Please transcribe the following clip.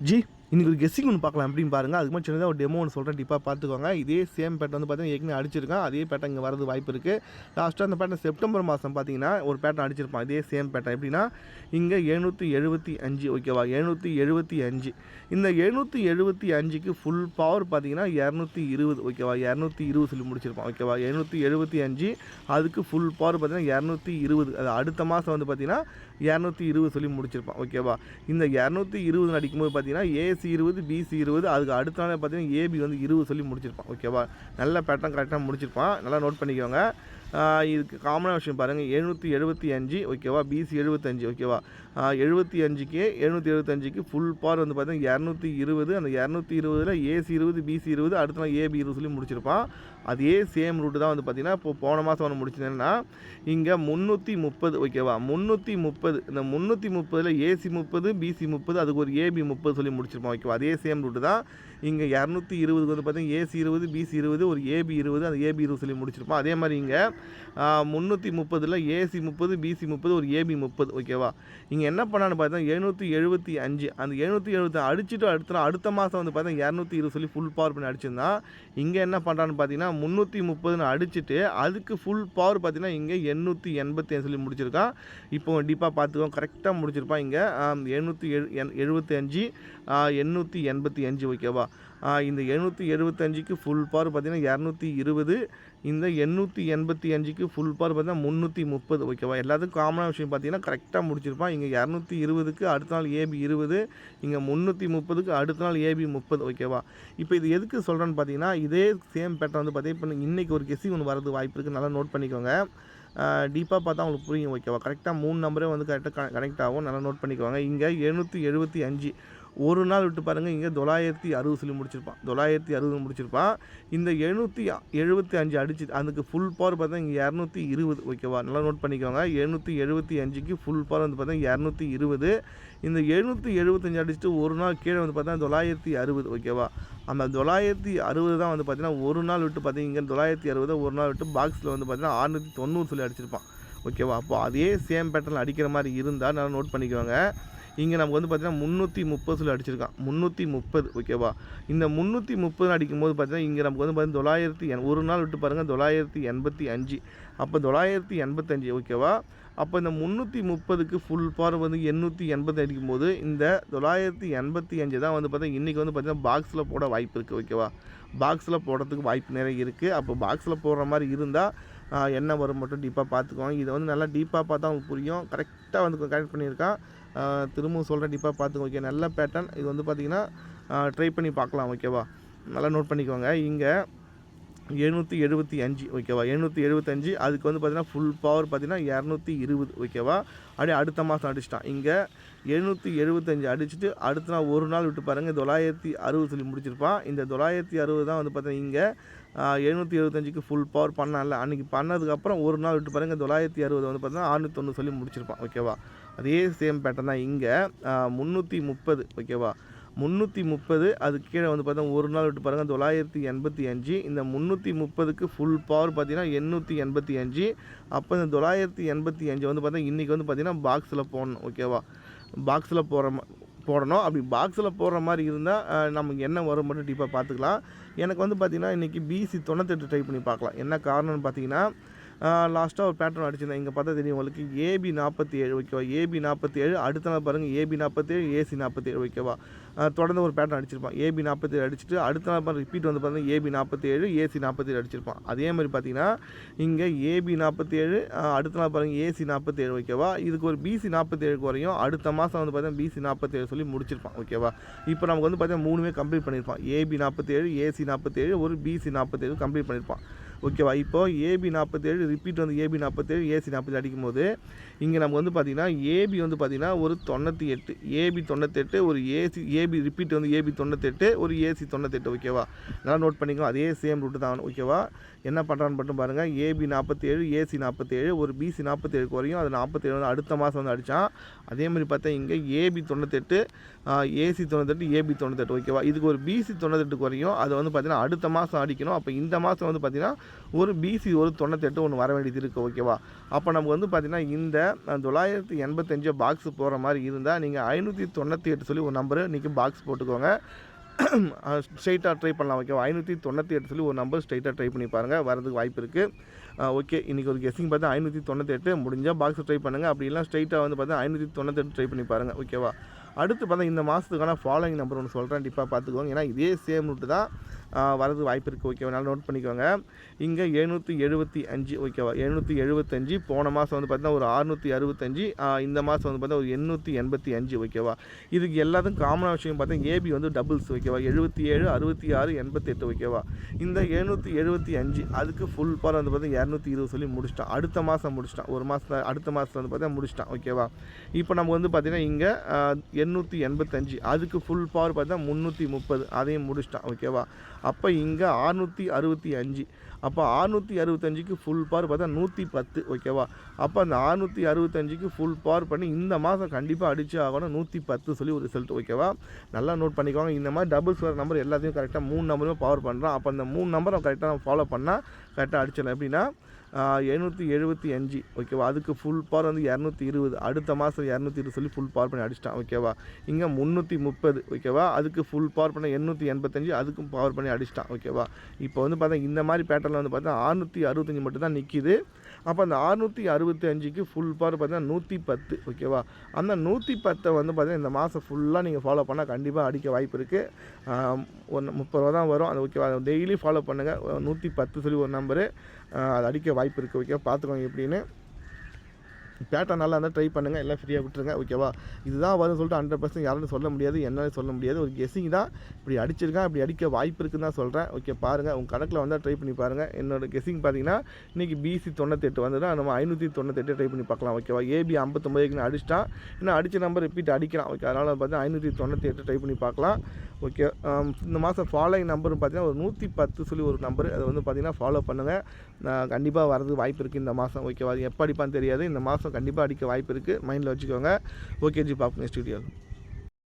G இன்றைக்கி ஒரு guessing ஒன்று பார்க்கலாம் எப்படின்னு பாருங்கள். அதுக்கு முன்னாடி சின்னதாக ஒரு டெமோ ஒன்று சொல்கிறேன், டிப்பாக பார்த்துக்கோங்க. இதே சேம் பேட்டர்ன் வந்து பார்த்தீங்கன்னா ஏற்கனவே அடிச்சிருக்கேன். அதே பேட்டர்ன் இங்கே வரது வாய்ப்பு இருக்குது. லாஸ்ட்டாக அந்த பேட்டர்ன் செப்டம்பர் மாதம் பார்த்தீங்கன்னா ஒரு பேட்டர்ன் அடிச்சிருப்பான். இதே சேம் பேட்டர்ன் எப்படின்னா இங்கே 775 ஓகேவா, 775. இந்த 775க்கு ஃபுல் பவர் பார்த்தீங்கன்னா 220 ஓகேவா, 220 சொல்லி முடிச்சிருப்பான் ஓகேவா. 775 அதுக்கு ஃபுல் பவர் பார்த்தீங்கன்னா 220. அது அடுத்த மாதம் வந்து பார்த்தீங்கன்னா 220 சொல்லி முடிச்சிருப்பான் ஓகேவா. இந்த 220 அடிக்கும்போது பார்த்தீங்கன்னா ஏசி 20 பிசி 20, அதுக்கு அடுத்த நாளே பார்த்தீங்கன்னா ஏபி வந்து 20 சொல்லி முடிச்சிருப்பான் ஓகேவா. நல்ல பேட்டர்ன் கரெக்டாக முடிச்சிருப்பான், நல்லா நோட் பண்ணிக்கோங்க. இதுக்கு காமனான விஷயம் பாருங்கள், 775 ஓகேவா, பிசி 75 ஓகேவா. 75க்கு 775க்கு ஃபுல் பவர் வந்து பார்த்தீங்கன்னா 220. அந்த 220ல் ஏசி 20 பிசி 20, அடுத்த நாள் ஏபி 20 சொல்லி முடிச்சிருப்பான். அதே சேம் ரூட்டு தான் வந்து பார்த்திங்கன்னா இப்போ போன மாதம் ஒன்று முடிச்சிருந்தேன்னா இங்கே 330 ஓகேவா. 330, இந்த 330ல் ஏசி 30 பிசி 30, அதுக்கு ஒரு ஏபி 30 சொல்லி முடிச்சிருப்போம் ஓகேவா. அதே சேம் ரூட்டு தான் இங்கே 220 வந்து பார்த்திங்கன்னா ஏசி 20 பிசி 20, ஒரு ஏபி 20, அந்த ஏபி 20 சொல்லி முடிச்சிருப்போம். அதே மாதிரி இங்கே 330ல் ஏசி 30 பிசி 30, ஒரு ஏபி 30 ஓகேவா. இங்கே என்ன பண்ணான்னு பார்த்தா 775, அந்த 770 அடிச்சுட்டு அடுத்த மாதம் வந்து பார்த்தா 220 சொல்லி ஃபுல் பவர் பண்ணி அடிச்சிருந்தான். இங்கே என்ன பண்ணுறான்னு பார்த்தீங்கன்னா 330 அடிச்சுட்டு அதுக்கு ஃபுல் பவர் பார்த்தீங்கன்னா இங்கே 885 சொல்லி முடிச்சிருக்கான். இப்போ டீப்பாக பார்த்துக்கோங்க, கரெக்டாக முடிச்சிருப்பான். இங்கே 775 885 ஓகேவா. இந்த 775க்கு ஃபுல் பவர் பார்த்தீங்கன்னா 220, இந்த 885க்கு ஃபுல் பவர் பார்த்தீங்கன்னா 330 ஓகேவா. எல்லாத்துக்கும் காமனான விஷயம் பார்த்தீங்கன்னா கரெக்டாக முடிச்சிருப்பான். இங்கே 220க்கு அடுத்த நாள் ஏபி 20, இங்கே 330க்கு அடுத்த நாள் ஏபி 30 ஓகேவா. இப்போ இது எதுக்கு சொல்கிறேன்னு பார்த்தீங்கன்னா இதே சேம் பேட்டர்ன் வந்து பார்த்தீங்கன்னா இப்போ இன்றைக்கி ஒரு கெஸ்ஸிங் ஒன்று வரது வாய்ப்பு இருக்குது, நல்லா நோட் பண்ணிக்கோங்க. டீப்பாக பார்த்தா உங்களுக்கு புரியும் ஓகேவா. கரெக்டாக 3 நம்பரே வந்து கரெக்டாக கனெக்ட் ஆகும், நல்லா நோட் பண்ணிக்கோங்க. இங்கே 775 ஒரு நாள் விட்டு பாருங்கள், இங்கே 960 சொல்லி முடிச்சிருப்பான், 960 முடிச்சிருப்பான். இந்த 775 அடிச்சு அதுக்கு ஃபுல் பவர் பார்த்தா இங்கே 220 ஓகேவா, நல்லா நோட் பண்ணிக்கோங்க. 775க்கு ஃபுல் பவர் வந்து பார்த்தா 220. இந்த 775 அடிச்சுட்டு ஒரு நாள் கீழே வந்து பார்த்தா 960 ஓகேவா. அந்த 960 தான் வந்து பார்த்தீங்கன்னா ஒரு நாள் விட்டு பார்த்தீங்கன்னா இங்கே 960 ஒரு நாள் விட்டு பாக்ஸில் வந்து பார்த்தீங்கன்னா 690 சொல்லி அடிச்சிருப்பான் ஓகேவா. அப்போ அதே சேம் பேட்டர்னில் அடிக்கிற மாதிரி இருந்தால் நல்லா நோட் பண்ணிக்கோங்க. இங்கே நமக்கு வந்து பார்த்தீங்கன்னா 330 சொல்லி அடிச்சிருக்கான், 330 ஓகேவா. இந்த 330 அடிக்கும்போது பார்த்தீங்கன்னா இங்கே நமக்கு வந்து பார்த்தீங்கன்னா ஒரு நாள் விட்டு பாருங்கள் 985, அப்போ 985 ஓகேவா. அப்போ இந்த 330க்கு ஃபுல் பவர் வந்து 880 அடிக்கும்போது இந்த 985 தான் வந்து பார்த்தீங்கன்னா இன்றைக்கி வந்து பார்த்தீங்கன்னா பாக்ஸில் போட வாய்ப்பு இருக்குது ஓகேவா. பாக்ஸில் போடுறதுக்கு வாய்ப்பு நிறைய இருக்குது. அப்போ பாக்ஸில் போடுற மாதிரி இருந்தால் என்ன வரும் மட்டும் டீப்பாக பார்த்துக்குவாங்க. இதை வந்து நல்லா டீப்பாக பார்த்தா அவங்களுக்கு புரியும், கரெக்டாக வந்து கரெக்ட் பண்ணியிருக்கான். திரும்பவும் சொல்கிறேன், டீப்பாக பார்த்துக்கோ ஓகே. நல்ல பேட்டர்ன் இது வந்து பார்த்திங்கன்னா ட்ரை பண்ணி பார்க்கலாம் ஓகேவா. நல்லா நோட் பண்ணிக்கோங்க. இங்கே 775 ஓகேவா, 775 அதுக்கு வந்து பார்த்திங்கன்னா ஃபுல் பவர் பார்த்திங்கன்னா 220 ஓகேவா. அப்படியே அடுத்த மாதம் அடிச்சிட்டான். இங்கே 775 அடிச்சுட்டு அடுத்த நாள் ஒரு நாள் விட்டு பாருங்கள் 960 சொல்லி முடிச்சிருப்பான். இந்த 960 தான் வந்து பார்த்தீங்கன்னா இங்கே 775க்கு ஃபுல் பவர் பண்ணான்ல, அன்றைக்கி பண்ணதுக்கப்புறம் ஒரு நாள் விட்டு பாருங்கள் 960 வந்து பார்த்தீங்கன்னா 690 சொல்லி முடிச்சிருப்பான் ஓகேவா. அதே சேம் பேட்டர்ன் தான் இங்கே 330 ஓகேவா. 330 அதுக்கு கீழே வந்து பார்த்தா ஒரு நாள் விட்டு பாருங்கள் 985. இந்த 330க்கு ஃபுல் பவர் பார்த்தீங்கன்னா 885. அப்போ இந்த 985 வந்து பார்த்தா இன்றைக்கி வந்து பார்த்திங்கன்னா பாக்ஸில் போடணும் ஓகேவா. பாக்ஸில் போடணும். அப்படி பாக்ஸில் போடுற மாதிரி இருந்தால் நமக்கு என்ன வரும் மட்டும் டீப்பாக பார்த்துக்கலாம். எனக்கு வந்து பார்த்திங்கன்னா இன்றைக்கி பிசி 98 ட்ரை பண்ணி பார்க்கலாம். என்ன காரணம்னு பார்த்தீங்கன்னா லாஸ்ட்டாக ஒரு பேட்டர்ன் அடிச்சிருந்தேன். இங்கே பார்த்தா தெரியும் உங்களுக்கு, ஏபி 47 ஓகேவா. ஏபி 47 அடுத்த நாள் பாருங்கள் ஏபி 47 ஏசி 47 ஓகேவா. தொடர்ந்து ஒரு பேட்டர்ன் அடிச்சிருப்பான். ஏபி 47 அடிச்சுட்டு அடுத்த நாள் பாருங்கள் ரிப்பீட் வந்து பார்த்தீங்கன்னா ஏபி 47 ஏசி 47 அடிச்சிருப்பான். அதே மாதிரி பார்த்தீங்கன்னா இங்கே ஏபி 47 அடுத்த நாள் பாருங்கள் ஏசி 47 ஓகேவா. இதுக்கு ஒரு பிசி 47 வரையும் அடுத்த மாதம் வந்து பார்த்தீங்கன்னா பிசி 47 சொல்லி முடிச்சிருப்பான் ஓகேவா. இப்போ நமக்கு வந்து பார்த்தீங்கன்னா 3மே கம்ப்ளீட் பண்ணியிருப்பான். ஏபி 47 ஏசி 47 ஒரு பிசி 47 கம்ப்ளீட் பண்ணியிருப்பான் ஓகேவா. இப்போது ஏபி 47 ரிப்பீட் வந்து ஏபி 47 ஏசி 47 அடிக்கும்போது இங்கே நமக்கு வந்து பார்த்திங்கன்னா ஏபி வந்து பார்த்திங்கன்னா ஒரு 98, ஏபி 98, ஒரு ஏபி ரிப்பீட் வந்து ஏபி 98, ஒரு ஏசி 98 ஓகேவா. நல்லா நோட் பண்ணிக்கோ. அதே சேம் ரூட்டு தான் ஓகேவா. என்ன பண்ணுறான்னு மட்டும் பாருங்கள், ஏபி 47 ஏசி 47 ஒரு பிசி 47 வரையும் அது 47 வந்து அடுத்த மாதம் வந்து அடித்தான். அதே மாதிரி பார்த்தா இங்கே ஏபி 98 ஏசி 98 ஏபி 98 ஓகேவா. இதுக்கு ஒரு பிசி 98 வரையும் அதை வந்து பார்த்திங்கன்னா அடுத்த மாதம் அடிக்கணும். அப்போ இந்த மாதம் வந்து பார்த்திங்கன்னா ஒரு பிசி ஒரு 98 ஒன்று வர வேண்டியது இருக்குது. ஓகேவா? அப்போ நமக்கு வந்து பார்த்திங்கன்னா இந்த 985 பாக்ஸ் போகிற மாதிரி இருந்தால் நீங்கள் 598 சொல்லி ஒரு நம்பரு இன்றைக்கி பாக்ஸ் போட்டுக்கோங்க. ஸ்ட்ரைட்டாக ட்ரை பண்ணலாம். ஓகேவா? 598 சொல்லி ஒரு நம்பர் ஸ்ட்ரைட்டாக ட்ரை பண்ணி பாருங்கள், வரதுக்கு வாய்ப்பு இருக்குது. ஓகே, இன்றைக்கி ஒரு கெஸ்ஸிங் பார்த்தா 598 முடிஞ்சால் பாக்ஸ் ட்ரை பண்ணுங்கள். அப்படி இல்லை ஸ்ட்ரைட்டாக வந்து பார்த்தா 598 ட்ரை பண்ணி பாருங்கள். ஓகேவா? அடுத்து பார்த்தா இந்த மாதத்துக்கான ஃபாலோயிங் நம்பர் ஒன்று சொல்கிறேன், கண்டிப்பாக பார்த்துக்கோங்க. ஏன்னா இதே சேம் ரூட்டு தான் வரது வாய்ப்பு இருக்குது. ஓகேவா? நல்லா நோட் பண்ணிக்கோங்க. இங்கே 775. ஓகேவா? 775 போன மாதம் வந்து பார்த்தீங்கன்னா ஒரு 665. இந்த மாதம் வந்து பார்த்தா ஒரு 885. ஓகேவா? இதுக்கு எல்லாத்துக்கும் காமனான விஷயம் பார்த்தீங்கன்னா ஏபி வந்து டபுள்ஸ். ஓகேவா? 77, 66, 88. ஓகேவா? இந்த 775 அதுக்கு ஃபுல் பார் வந்து பார்த்தீங்கன்னா 220 சொல்லி முடிச்சிட்டான். அடுத்த மாதம் முடிச்சிட்டான். ஒரு மாதம் அடுத்த மாதத்தில் வந்து பார்த்தீங்கன்னா முடிச்சிட்டான். ஓகேவா? இப்போ நம்ம வந்து பார்த்தீங்கன்னா இங்கே 885 அதுக்கு ஃபுல் பவர் பார்த்தா 330 அதையும் முடிச்சிட்டான். ஓகேவா? அப்போ இங்கே 665. அப்போ 665க்கு ஃபுல் பவர் பார்த்தா 110. ஓகேவா? அப்போ அந்த 665க்கு ஃபுல் பவர் பண்ணி இந்த மாதம் கண்டிப்பாக அடித்து ஆகணும் 110 சொல்லி ஒரு ரிசல்ட். ஓகேவா? நல்லா நோட் பண்ணிக்கோங்க. இந்த மாதிரி டபுள்ஸ் வர நம்பர் எல்லாத்தையும் கரெக்டாக 3 நம்பருமே பவர் பண்ணுறோம். அப்போ அந்த 3 நம்பரை கரெக்டாக நம்ம ஃபாலோ பண்ணால் கரெக்டாக அடிச்சிடலாம். எப்படின்னா 775. ஓகேவா? அதுக்கு ஃபுல் பவர் வந்து 220. அடுத்த மாதம் 220 சொல்லி ஃபுல் பவர் பண்ணி அடிச்சிட்டான். ஓகேவா? இங்கே 330. ஓகேவா? அதுக்கு ஃபுல் பவர் பண்ண 885 அதுக்கும் பவர் பண்ணி அடிச்சிட்டான். ஓகேவா? இப்போ வந்து பார்த்தா இந்த மாதிரி பேட்டர்னில் வந்து பார்த்தா 665 மட்டும் தான் நிற்கிது. அப்போ அந்த 665க்கு ஃபுல் பவர் பார்த்தீங்கன்னா 110. ஓகேவா? அந்த 110 வந்து பார்த்தீங்கன்னா இந்த மாதம் ஃபுல்லாக நீங்கள் ஃபாலோ பண்ணால் கண்டிப்பாக அடிக்க வாய்ப்பு இருக்குது. 30 ரூபா தான் வரும். அது ஓகேவா? டெய்லி ஃபாலோ பண்ணுங்கள். 110 சொல்லி ஒரு நம்பரு அது அடிக்க வாய்ப்பு இருக்குது. ஓகேவா? பார்த்துக்கோங்க எப்படின்னு. பேட்டர்ன் நல்லா இருந்தால் ட்ரை பண்ணுங்கள், எல்லாம் ஃப்ரீயாக விட்டுருங்க. ஓகேவா? இதுதான் வரும்னு சொல்லிட்டு 100% யாரும் சொல்ல முடியாது, என்னால் சொல்ல முடியாது. ஒரு கெஸ்ஸிங் தான். இப்படி அடிச்சிருக்கேன், இப்படி அடிக்க வாய்ப்பு இருக்குன்னு தான் சொல்கிறேன். ஓகே, பாருங்கள், உங்கள் கணக்கில் வந்தால் ட்ரை பண்ணி பாருங்கள். என்னோட கெஸ்ஸிங் பார்த்தீங்கன்னா இன்றைக்கி பிசி 98 வந்ததுன்னா நம்ம 598 ட்ரை பண்ணி பார்க்கலாம். ஓகேவா? ஏபி 59 அடிச்சிட்டான். இன்னும் அடித்த நம்பர் ரிப்பீட் அடிக்கலாம். ஓகே, அதனால் பார்த்தீங்கன்னா 598 ட்ரை பண்ணி பார்க்கலாம். ஓகே, இந்த மாதம் ஃபாலோயிங் நம்பரும் பார்த்தீங்கன்னா ஒரு 110 சொல்லி ஒரு நம்பர், அதை வந்து பார்த்தீங்கன்னா ஃபாலோ பண்ணுங்கள். கண்டிப்பாக வரது வாய்ப்பு இருக்குது இந்த மாதம். ஓகேவா? அது எப்போ அடிப்பான்னு தெரியாது. இந்த மாதம் கண்டிப்பாக அடிக்க வாய்ப்பு இருக்குது, மைண்டில் வச்சுக்கோங்க. ஓகே ஜி, பார்ப்போம் நெக்ஸ்ட் வீடியோ.